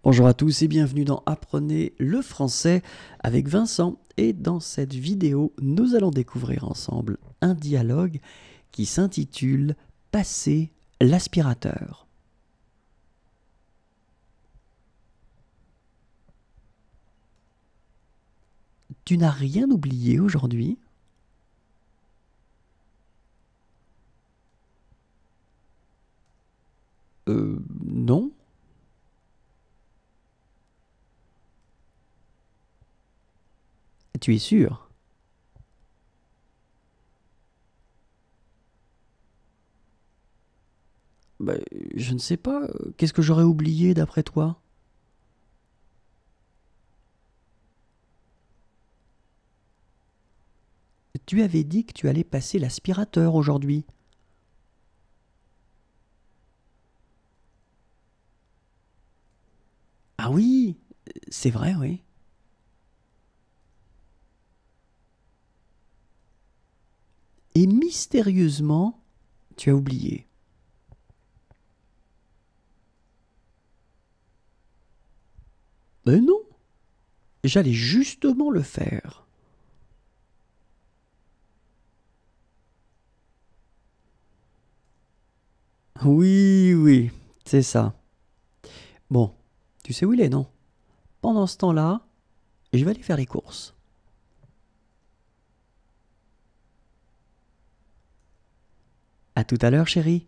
Bonjour à tous et bienvenue dans Apprenez le français avec Vincent. Et dans cette vidéo, nous allons découvrir ensemble un dialogue qui s'intitule Passer l'aspirateur. Tu n'as rien oublié aujourd'hui? Non. Tu es sûr? Bah, je ne sais pas. Qu'est-ce que j'aurais oublié d'après toi? Tu avais dit que tu allais passer l'aspirateur aujourd'hui. Ah oui, c'est vrai, oui. Et mystérieusement, tu as oublié. Mais non, j'allais justement le faire. Oui, oui, c'est ça. Bon, tu sais où il est, non? Pendant ce temps-là, je vais aller faire les courses. À tout à l'heure, chérie.